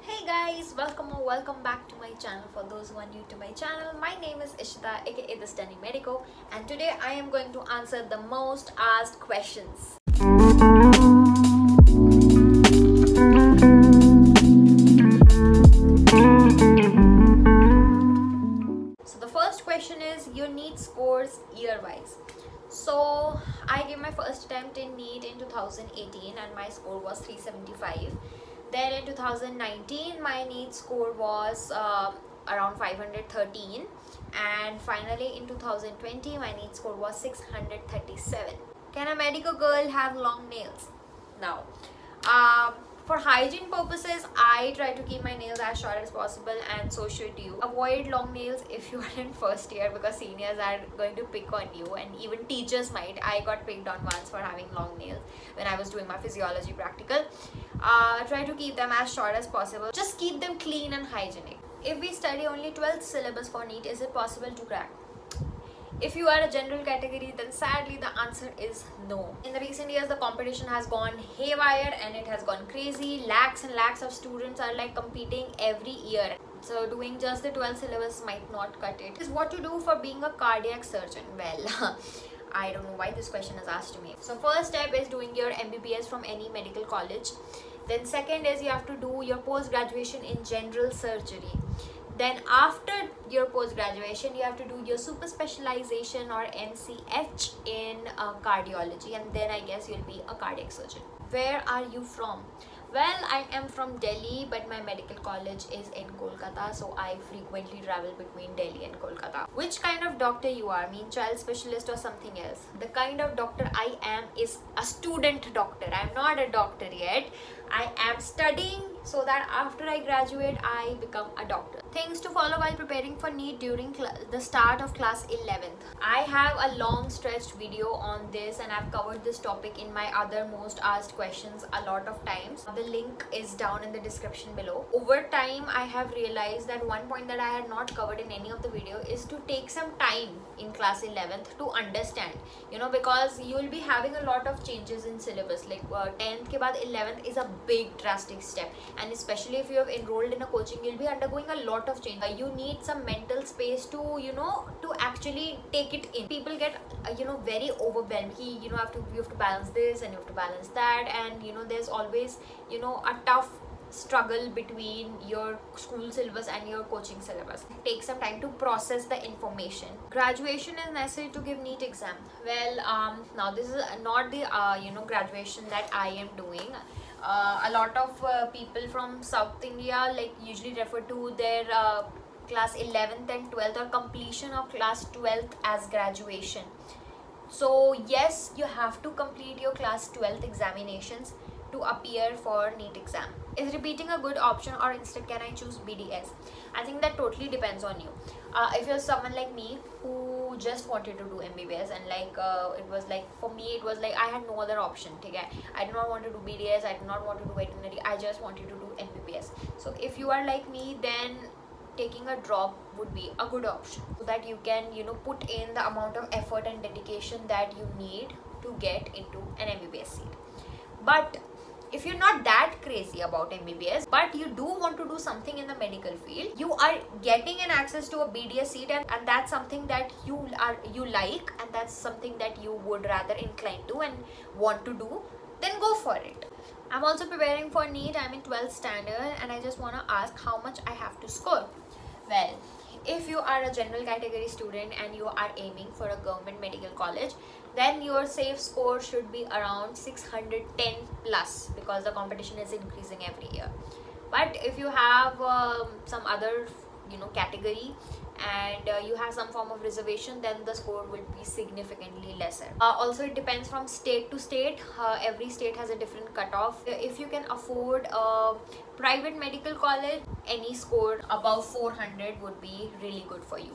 Hey guys, welcome or welcome back to my channel. For those who are new to my channel, my name is Ishita aka the Stunning Medico, and today I am going to answer the most asked questions. So the first question is your NEET scores year-wise. So I gave my first attempt in NEET in 2018 and my score was 375. Then in 2019 my NEET score was around 513, and finally in 2020 my NEET score was 637. Can a medical girl have long nails? Now, for hygiene purposes, I try to keep my nails as short as possible, and so should you. Avoid long nails if you are in first year because seniors are going to pick on you, and even teachers might. I got picked on once for having long nails when I was doing my physiology practical. Try to keep them as short as possible. Just keep them clean and hygienic. If we study only 12th syllabus for NEET, is it possible to crack? If you are a general category, then sadly the answer is no. In the recent years, the competition has gone haywire and it has gone crazy. Lakhs and lakhs of students are like competing every year. So doing just the 12th syllabus might not cut it. Is what to do for being a cardiac surgeon? Well, I don't know why this question is asked to me. So first step is doing your MBBS from any medical college. Then second is you have to do your post-graduation in general surgery. Then after your post-graduation, you have to do your super specialization or NCH in cardiology, and then I guess you'll be a cardiac surgeon. Where are you from? Well, I am from Delhi, but my medical college is in Kolkata, so I frequently travel between Delhi and Kolkata. Which kind of doctor you are? Mean child specialist or something else? The kind of doctor I am is a student doctor. I'm not a doctor yet. I am studying so that after I graduate, I become a doctor. Things to follow while preparing for NEET during the start of class 11th. I have a long stretched video on this, and I've covered this topic in my other most asked questions a lot of times. The link is down in the description below. Over time, I have realized that one point that I had not covered in any of the video is to take some time in class 11th to understand, because you will be having a lot of changes in syllabus. Like 10th ke baad 11th is a big drastic step, and especially if you have enrolled in a coaching, you'll be undergoing a lot of change. You need some mental space to to actually take it in. People get very overwhelmed. You have to balance this and you have to balance that, and there's always a tough struggle between your school syllabus and your coaching syllabus. Take some time to process the information. Graduation is necessary to give NEET exam. Well, now this is not the graduation that I am doing. A lot of people from South India usually refer to their class 11th and 12th or completion of class 12th as graduation. So yes, you have to complete your class 12th examinations to appear for NEET exam. Is repeating a good option, or instead can I choose BDS? I think that totally depends on you. If you're someone like me who just wanted to do MBBS, and it was like, for me it was like I had no other option. Okay? I did not want to do BDS, I did not want to do veterinary, I just wanted to do MBBS. So if you are like me, then taking a drop would be a good option, so that you can put in the amount of effort and dedication that you need to get into an MBBS seat. But if you're not that crazy about MBBS, but you do want to do something in the medical field, you are getting an access to a BDS seat, and that's something that you like, and that's something that you would rather incline to and want to do, then go for it. I'm also preparing for NEET. I'm in 12th standard, and I just want to ask how much I have to score. Well, if you are a general category student and you are aiming for a government medical college, then your safe score should be around 610 plus, because the competition is increasing every year. But if you have some other category and you have some form of reservation, then the score will be significantly lesser. Also, it depends from state to state. Every state has a different cutoff. If you can afford a private medical college, any score above 400 would be really good for you.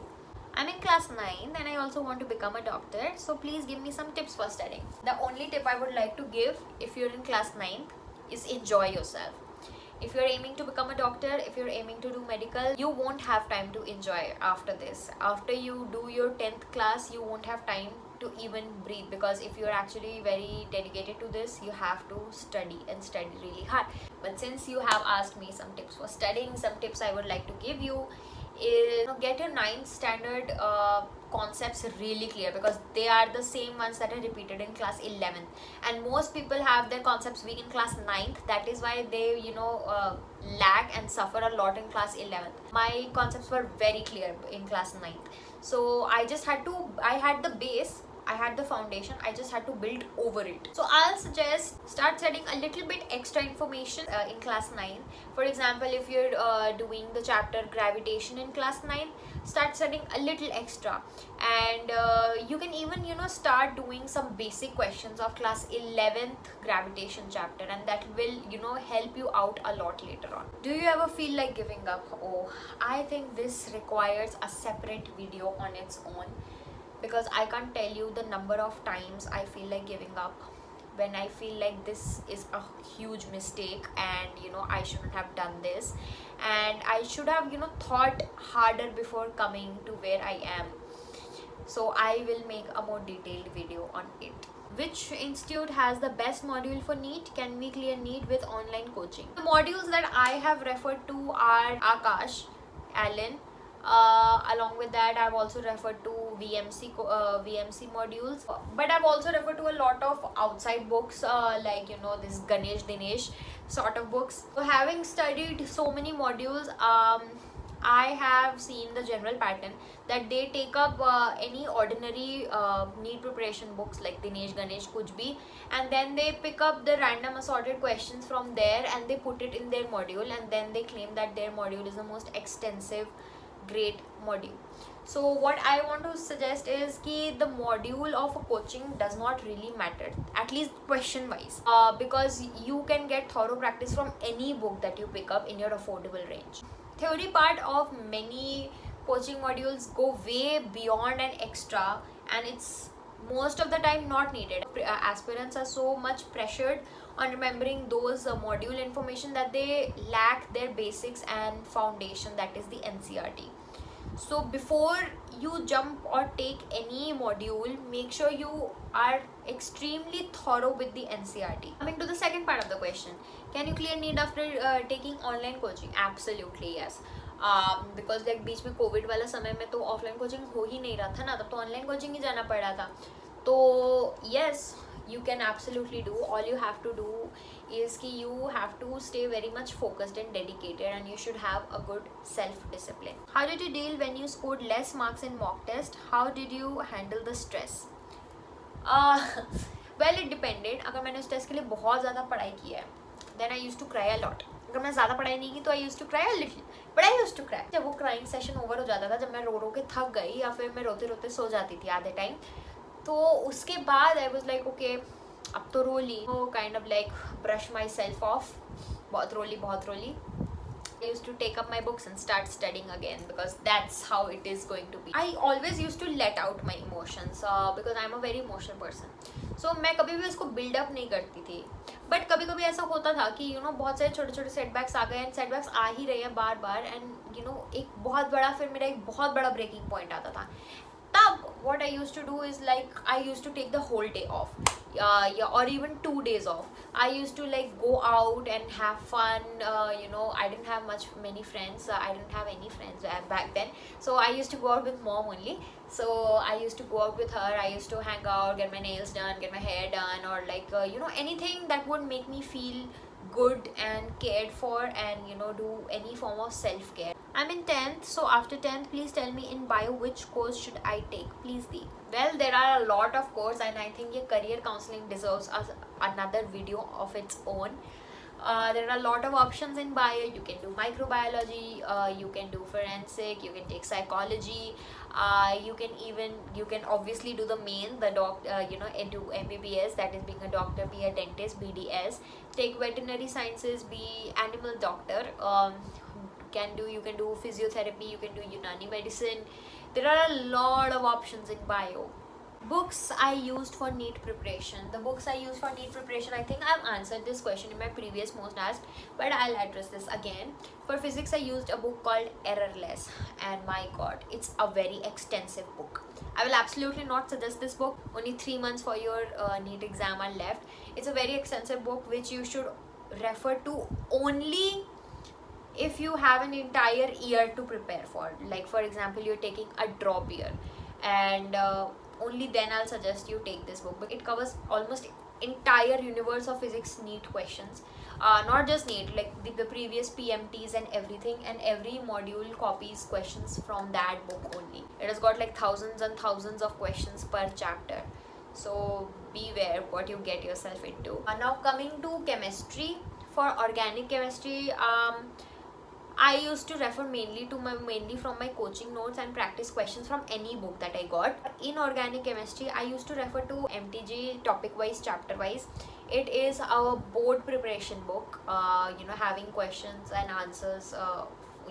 I'm in class 9 and I also want to become a doctor, so please give me some tips for studying. The only tip I would like to give if you're in class 9 is enjoy yourself. If you're aiming to become a doctor, if you're aiming to do medical, you won't have time to enjoy after this. After you do your 10th class, you won't have time to even breathe, because if you're actually very dedicated to this, you have to study and study really hard. But since you have asked me some tips for studying, some tips I would like to give you is, get your 9th standard concepts really clear, because they are the same ones that are repeated in class 11th, and most people have their concepts weak in class 9th. That is why they lag and suffer a lot in class 11th. My concepts were very clear in class 9th, so I had the base, I had the foundation, I just had to build over it. So I'll suggest start studying a little bit extra information in class 9. For example, if you're doing the chapter gravitation in class 9, start studying a little extra, and you can even start doing some basic questions of class 11th gravitation chapter, and that will help you out a lot later on. Do you ever feel like giving up? Oh, I think this requires a separate video on its own, because I can't tell you the number of times I feel like giving up, when I feel like this is a huge mistake and I shouldn't have done this, and I should have thought harder before coming to where I am. So I will make a more detailed video on it. Which institute has the best module for NEET? Can we clear NEET with online coaching? The modules that I have referred to are Akash, Alan. Along with that, I've also referred to VMC modules, but I've also referred to a lot of outside books, like this Ganesh Dinesh sort of books. So having studied so many modules, I have seen the general pattern that they take up any ordinary NEET preparation books like Dinesh, Ganesh, kuch bhi, and then they pick up the random assorted questions from there and they put it in their module, and then they claim that their module is the most extensive, great module. So what I want to suggest is that the module of a coaching does not really matter, at least question wise, because you can get thorough practice from any book that you pick up in your affordable range. Theory part of many coaching modules go way beyond an extra, and it's most of the time not needed. Aspirants are so much pressured on remembering those module information that they lack their basics and foundation, that is the NCRT. So before you jump or take any module, make sure you are extremely thorough with the NCRT. Coming to the second part of the question, can you clear NEET after taking online coaching? Absolutely yes. Because like बीच में Covid वाला समय में तो offline coaching हो ही नहीं रहा था ना, तब तो ऑनलाइन कोचिंग ही जाना पड़ा था. तो yes, you can absolutely do. All you have to do is कि you have to stay very much focused and dedicated, and you should have a good self-discipline. How did you deal when you scored less marks in mock test? How did you handle the stress? Well, it depended. अगर मैंने उस test के लिए बहुत ज़्यादा पढ़ाई की है, then I used to cry a lot. अगर मैं ज़्यादा पढ़ाई नहीं की तो I used to cry a little, but I used to cry. जब वो crying session over हो जाता था, जब मैं रो रो के थक गई या फिर मैं रोते रोते सो जाती थी आधे टाइम, तो उसके बाद I was like okay, अब तो रो ली. Kind of like brush myself off. बहुत रो ली. I used to take up my books and start studying again, because that's how it is going to be. I always used to let out my emotions because I'm a very emotional person. So मैं कभी भी उसको build up नहीं करती थी. But कभी कभी ऐसा होता था कि बहुत सारे छोटे छोटे setbacks आ गए, and setbacks आ ही रहे हैं बार बार, and एक बहुत बड़ा, फिर मेरा एक बहुत बड़ा breaking point आता था. तब what I used to do is like I used to take the whole day off, or even 2 days off. I used to like go out and have fun. I didn't have many friends. I didn't have any friends back then, so I used to go out with mom only. So I used to go out with her. I used to hang out, get my nails done, get my hair done, or like anything that would make me feel good and cared for, and do any form of self-care. I'm in 10th, so after 10th, please tell me in bio which course should I take, please Dee. Well, there are a lot of courses, and I think your career counseling deserves another video of its own. There are a lot of options in bio. You can do microbiology, you can do forensic, you can take psychology, you can obviously do the main, the do MBBS, that is being a doctor, be a dentist, BDS, take veterinary sciences, be animal doctor, you can do physiotherapy, you can do Unani medicine. There are a lot of options in bio. Books I used for NEET preparation. The books I used for NEET preparation, I think I've answered this question in my previous most asked, but I'll address this again. For physics, I used a book called Errorless, and my god, it's a very extensive book. I will absolutely not suggest this book. Only 3 months for your NEET exam are left. It's a very extensive book which you should refer to only if you have an entire year to prepare for. Like for example, you're taking a drop year, and only then I'll suggest you take this book. But it covers almost entire universe of physics NEET questions, not just NEET, like the previous PMTs and everything, and every module copies questions from that book only. It has got like thousands and thousands of questions per chapter, so beware what you get yourself into. Now coming to chemistry. For organic chemistry, I used to refer mainly from my coaching notes and practice questions from any book that I got. In organic chemistry, I used to refer to MTG topic wise, chapter wise. It is our board preparation book, having questions and answers,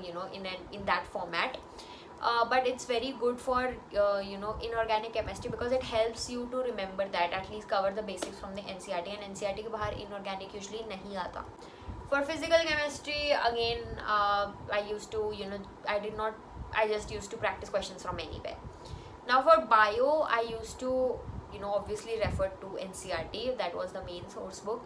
in that format. But it's very good for inorganic chemistry, because it helps you to remember that, at least cover the basics from the NCERT, and NCERT के बाहर inorganic usually नहीं आता. For physical chemistry, again, I just used to practice questions from anywhere. Now for bio, I used to obviously refer to NCERT. That was the main source book,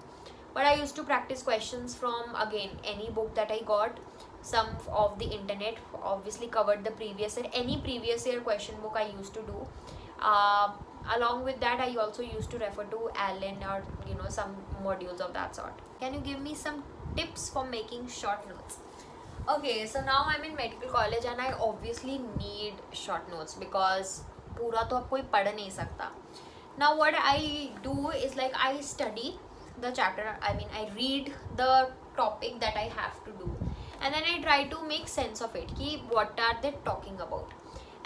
but I used to practice questions from, again, any book that I got. Some of the internet, obviously covered the previous year, any previous year question book I used to do. Along with that, I also used to refer to Allen or some modules of that sort. Can you give me some tips for making short notes? Okay, so now I'm in medical college and I obviously need short notes, because पूरा तो आप कोई पढ़ नहीं सकता. Now what I do is, like, I study the chapter, I read the topic that I have to do, and then I try to make sense of it, ki what are they talking about.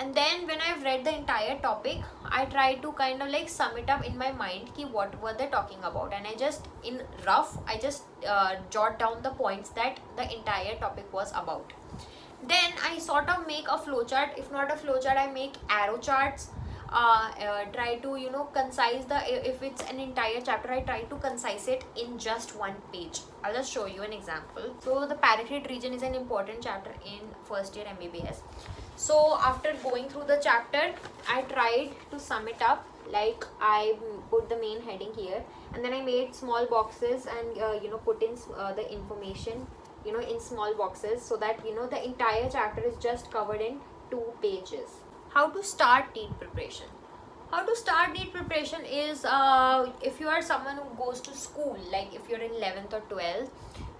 And then when I've read the entire topic, I try to kind of like sum it up in my mind, ki what were they talking about, and I just jot down the points that the entire topic was about. Then I sort of make a flowchart. If not a flowchart, I make arrow charts. Try to concise if it's an entire chapter, I try to concise it in just one page. I'll just show you an example. So the parotid region is an important chapter in first year MBBS. So after going through the chapter, I tried to sum it up. Like, I put the main heading here, and then I made small boxes and put in the information in small boxes, so that the entire chapter is just covered in 2 pages. How to start NEET preparation? How to start NEET preparation is, if you are someone who goes to school, like if you're in 11th or 12th,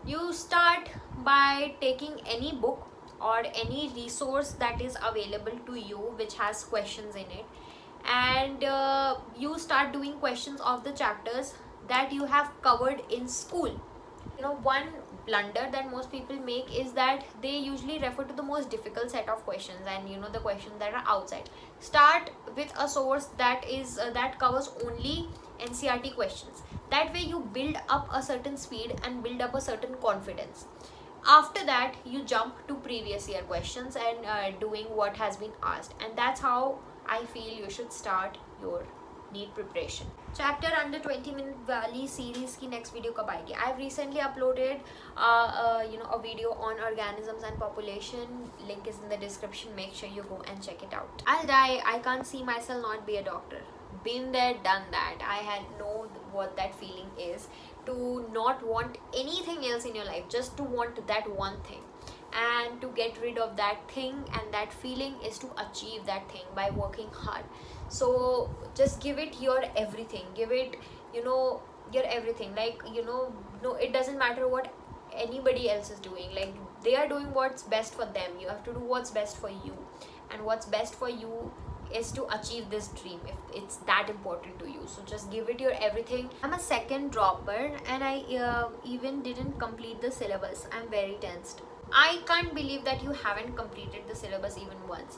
you start by taking any book or any resource that is available to you which has questions in it, and you start doing questions of the chapters that you have covered in school. One blunder that most people make is that they usually refer to the most difficult set of questions, and the questions that are outside. Start with a source that covers only NCERT questions. That way you build up a certain speed and build up a certain confidence. After that, you jump to previous year questions and doing what has been asked, and that's how I feel you should start your NEET preparation. Chapter under 20-minute वाली series की next video कब आएगी? I've recently uploaded a video on organisms and population. Link is in the description. Make sure you go and check it out. I'll die. I can't see myself not be a doctor. Been there, done that. I know what that feeling is, to not want anything else in your life, just to want that one thing. And to get rid of that thing and that feeling is to achieve that thing by working hard. So just give it your everything. Give it your everything. Like, no, it doesn't matter what anybody else is doing. Like, they are doing what's best for them. You have to do what's best for you, and what's best for you is to achieve this dream if it's that important to you. So just give it your everything. I'm a second dropper, and I even didn't complete the syllabus. I'm very tensed. I can't believe that you haven't completed the syllabus even once.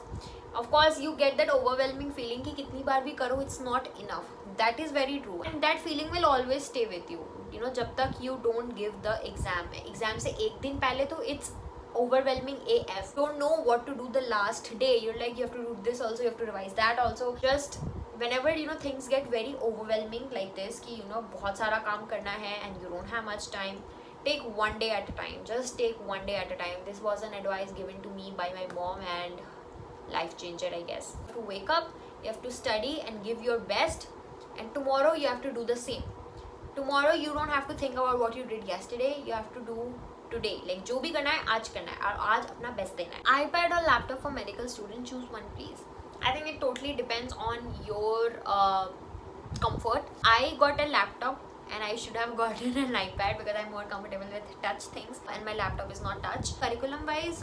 Of course, you get that overwhelming feeling कि कितनी बार भी करो, it's not enough. That is very true, and that feeling will always stay with you. जब तक you don't give the exam से एक दिन पहले तो it's overwhelming AF. Don't know what to do the last day. You're like, you have to do this also, you have to revise that also. Just whenever things get very overwhelming like this कि बहुत सारा काम करना है and you don't have much time, take one day at a time. Just take one day at a time. This was an advice given to me by my mom, and life changer, I guess. To wake up, you have to study and give your best, and tomorrow you have to do the same. tomorrow you don't have to think about what you did yesterday, you have to do today. Like जो भी करना है आज करना है और आज अपना best देना है. iPad or laptop for medical students, choose one please. I think it totally depends on your comfort. I got a laptop and I should have gotten an iPad because I'm more comfortable with touch things and my laptop is not touch. Curriculum wise,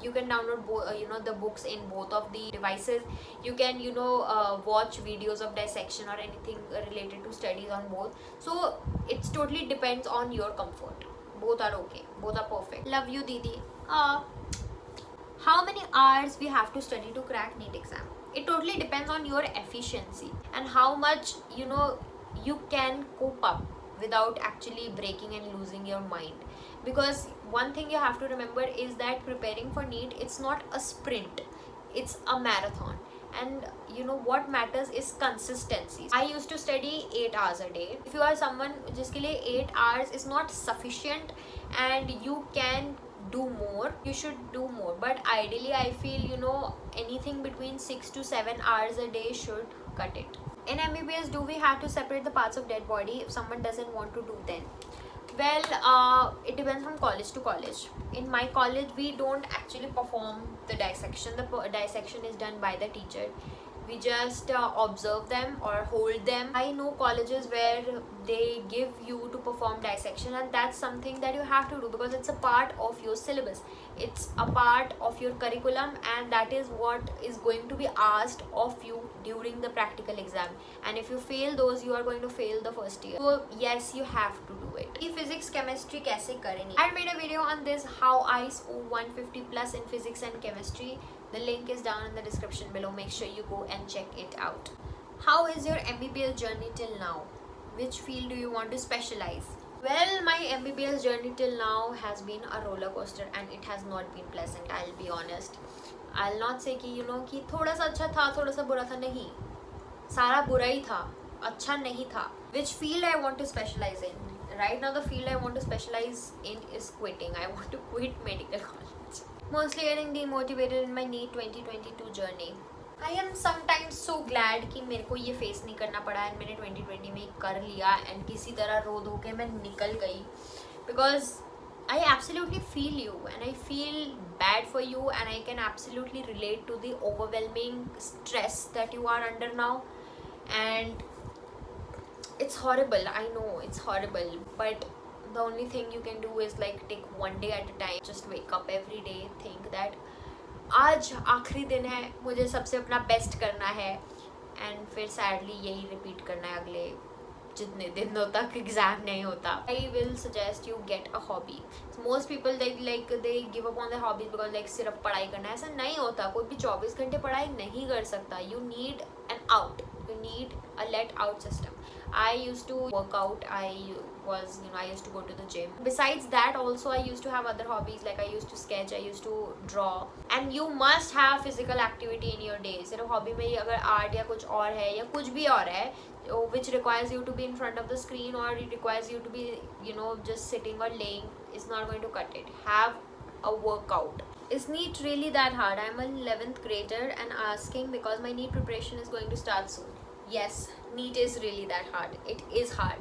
you can download the books in both of the devices. You can watch videos of dissection or anything related to studies on both. So it totally depends on your comfort. Both are okay, both are perfect. Love you Didi. How many hours we have to study to crack NEET exam? It totally depends on your efficiency and how much you can cope up without actually breaking and losing your mind. Because one thing you have to remember is that preparing for NEET, it's not a sprint, it's a marathon. And what matters is consistency. I used to study 8 hours a day. If you are someone jiske liye 8 hours is not sufficient and you can do more, you should do more. But ideally I feel anything between 6 to 7 hours a day should cut it. In MBBS, do we have to separate the parts of dead body if someone doesn't want to do then? Well, it depends from college to college. In my college, we don't actually perform the dissection. The dissection is done by the teacher. We just observe them or hold them. I know colleges where they give you to perform dissection, and that's something that you have to do because it's a part of your syllabus. It's a part of your curriculum, and that is what is going to be asked of you during the practical exam. And if you fail those, you are going to fail the first year. So yes, you have to do it. Physics, chemistry kaise karenge? I made a video on this, how I score 150 plus in physics and chemistry. The link is down in the description below. Make sure you go and check it out. How is your MBBS journey till now? Which field do you want to specialize? Well, my MBBS journey till now has been a roller coaster and it has not been pleasant, I'll be honest. I'll not say कि कि थोड़ा सा अच्छा था, थोड़ा सा बुरा था. नहीं, सारा बुरा ही था, अच्छा नहीं था. Which field I want to specialize in? Right now the field I want to specialize in is quitting. I want to quit medical college. Mostly getting demotivated in my NEET 2022 journey. I am sometimes so glad कि मेरे को ये face नहीं करना पड़ा and मैंने 2020 में कर लिया and किसी तरह रो धो के मैं निकल गई. Because I absolutely feel you and I feel bad for you and I can absolutely relate to the overwhelming stress that you are under now. And it's horrible, I know it's horrible, but the only thing you can do is like take one day at a time. Just wake up every day, think that आज आखिरी दिन है, मुझे सबसे अपना best करना है and फिर sadly यही repeat करना है अगले जितने दिनों तक एग्जाम नहीं होता. I will suggest you get a hobby. So most people they give up on their hobbies because like सिर्फ पढ़ाई करना है. ऐसा नहीं होता. कोई भी 24 घंटे पढ़ाई नहीं कर सकता. You need an out. You need a let out system. I used to work out. I used to go to the gym. Besides that also I used to have other hobbies, like I used to sketch, I used to draw. And you must have physical activity in your day. सिर्फ hobby में अगर art या कुछ और है या कुछ भी और है which requires you to be in front of the screen or it requires you to be just sitting or laying, is not going to cut it. Have a workout. Is NEET really that hard? I'm an 11th grader and asking because my NEET preparation is going to start soon. Yes, NEET is really that hard. It is hard.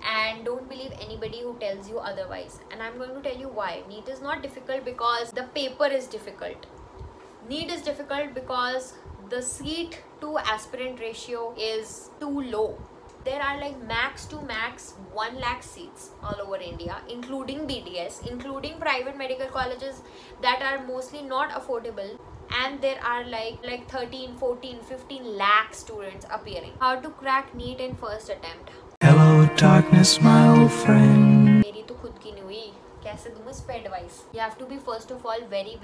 And don't believe anybody who tells you otherwise. And I'm going to tell you why. NEET is not difficult because the paper is difficult. NEET is difficult because the seat to aspirant ratio is too low. There are like max to max 1 lakh seats all over India, including BDS, including private medical colleges that are mostly not affordable. And there are like 13, 14, 15 lakh students appearing. How to crack NEET in first attempt? Hello darkness, my old friend. मेरी तो खुद की नहीं हुई. कैसे दूँ मैं इसपे advice? You have to be first of all very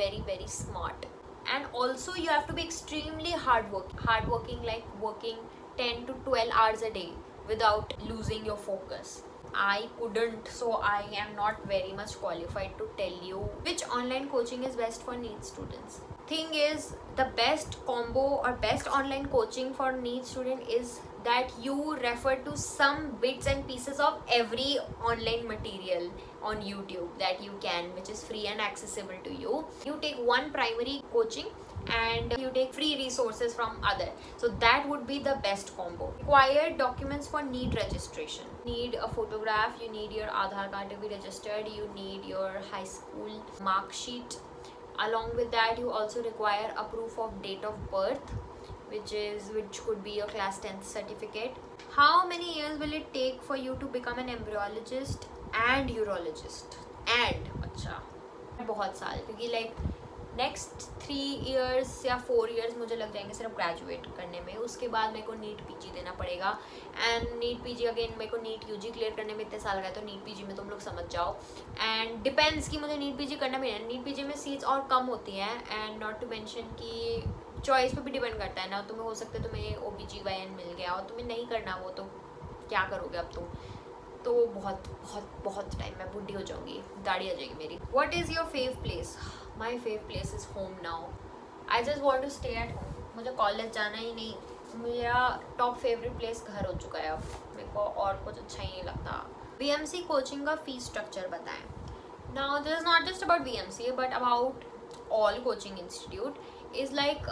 smart. And also you have to be extremely hardworking, like working 10 to 12 hours a day without losing your focus. I couldn't, so I am not very much qualified to tell you which online coaching is best for NEET students. Thing is, the best combo or best online coaching for NEET student is that you refer to some bits and pieces of every online material on YouTube that you can, which is free and accessible to you. You take one primary coaching and you take free resources from other. So that would be the best combo. Required documents for NEET registration. Need a photograph, you need your Aadhaar card to be registered, you need your high school mark sheet. Along with that, you also require a proof of date of birth, which could be your class 10th certificate. How many years will it take for you to become an embryologist and urologist? And अच्छा बहुत साल, क्योंकि like next 3 years या 4 years मुझे लग जाएंगे सिर्फ graduate करने में. उसके बाद मेरे को नीट पीजी देना पड़ेगा एंड नीट पीजी अगेन मेरे को नीट यूजी क्लियर करने में इतने साल गए, तो नीट पीजी में तुम लोग समझ जाओ. एंड डिपेंड्स कि मुझे नीट पीजी करना भी है. नीट पीजी में सीट्स और कम होती हैं एंड नॉट टू मेंशन कि चॉइस पे भी डिपेंड करता है ना. तुम्हें हो सकता है तुम्हें OBGYN मिल गया और तुम्हें नहीं करना वो, तो क्या करोगे अब तुम. तो बहुत बहुत बहुत टाइम में बुढ़ी हो जाऊंगी, दाढ़ी आ जाएगी मेरी. What is your fav place? My fav place is home now. I just want to stay at home. मुझे कॉलेज जाना ही नहीं. मेरा टॉप फेवरेट प्लेस घर हो चुका है अब. मेरे को और कुछ अच्छा ही नहीं लगता. BMC कोचिंग का फीस स्ट्रक्चर बताएं. Now this is not just about BMC but about all coaching institute is like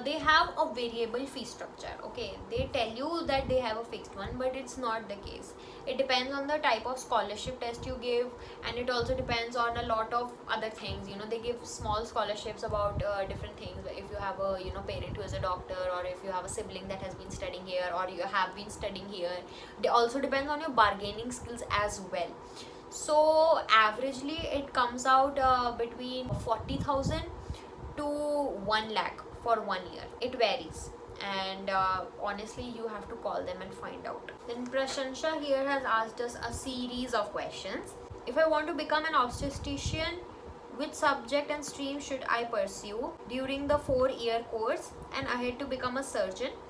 they have a variable fee structure. Okay, they tell you that they have a fixed one, but it's not the case. It depends on the type of scholarship test you give, and it also depends on a lot of other things. You know, they give small scholarships about different things. If you have a parent who is a doctor, or if you have a sibling that has been studying here, or you have been studying here. They also depends on your bargaining skills as well. So averagely it comes out between 40,000 to 1 lakh for 1 year. It varies, and honestly you have to call them and find out. Then Prashansha here has asked us a series of questions. If I want to become an obstetrician, which subject and stream should I pursue during the 4-year course and ahead to become a surgeon?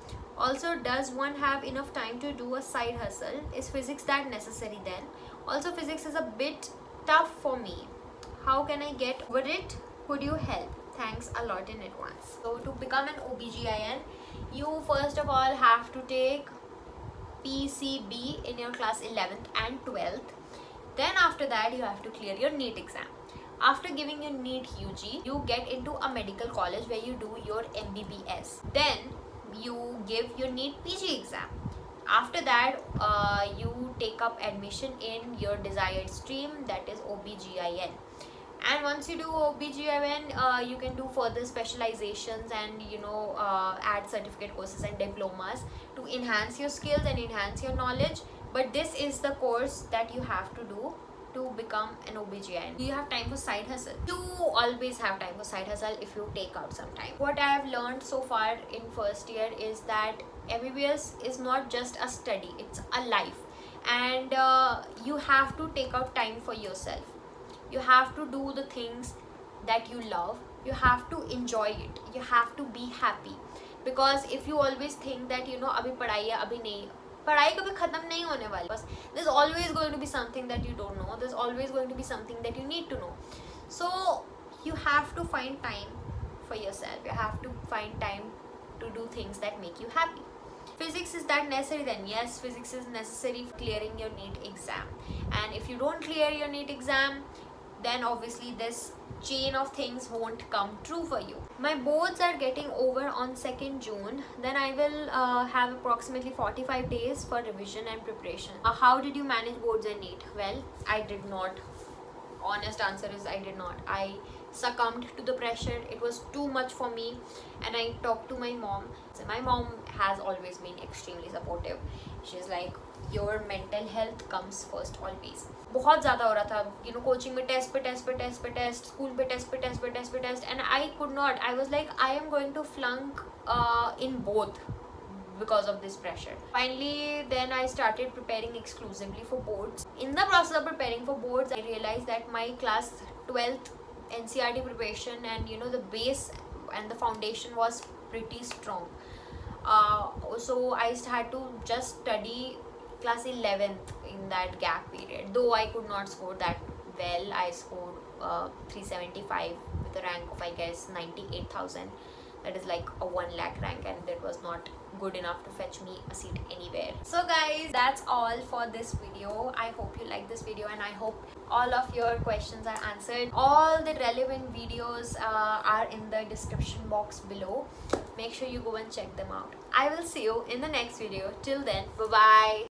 Also, does one have enough time to do a side hustle? Is physics that necessary then? Also, physics is a bit tough for me. How can I get over it? Could you help? Thanks a lot in advance. So, to become an OBGYN, you first of all have to take PCB in your class 11th and 12th. Then after that, you have to clear your NEET exam. After giving your NEET UG, you get into a medical college where you do your MBBS. Then you give your NEET PG exam. After that, you take up admission in your desired stream, that is OBGYN. And once you do OBGYN, you can do further specializations and add certificate courses and diplomas to enhance your skills and enhance your knowledge. But this is the course that you have to do to become an OBGYN. Do you have time for side hustle? You always have time for side hustle if you take out some time. What I have learned so far in first year is that MBBS is not just a study, it's a life. And you have to take out time for yourself. You have to do the things that you love. You have to enjoy it. You have to be happy. Because if you always think that abhi padhai hai, abhi nahi, पढ़ाई कभी ख़त्म नहीं होने वाली. बस there's always going to be something that you don't know. There's always going to be something that you need to know. So you have to find time for yourself. You have to find time to do things that make you happy. Physics is that necessary then? Yes, physics is necessary for clearing your NEET exam. And if you don't clear your NEET exam, then obviously this chain of things won't come true for you. My boards are getting over on 2nd June. Then I will have approximately 45 days for revision and preparation. How did you manage boards and NEET? Well, I did not. Honest answer is I did not. I succumbed to the pressure. It was too much for me, and I talked to my mom. So my mom has always been extremely supportive. She's like, your mental health comes first always. बहुत ज़्यादा हो रहा था, coaching में test पे test पे test पे test, school पे टेस्ट पे टेस्ट पे टेस्ट पे test, and I could not. I was like, I am going to flunk in both because of this pressure. Finally, then I started preparing exclusively for boards. In the process of preparing for boards, I realized that my class 12th NCERT preparation and the base and the foundation was pretty strong. So I had to just study class 11th in that gap period. Though I could not score that well, I scored 375 with a rank of I guess 98,000. That is like a 1 lakh rank, and that was not good enough to fetch me a seat anywhere. So guys, that's all for this video. I hope you like this video and I hope all of your questions are answered. All the relevant videos are in the description box below. Make sure you go and check them out. I will see you in the next video. Till then, bye bye.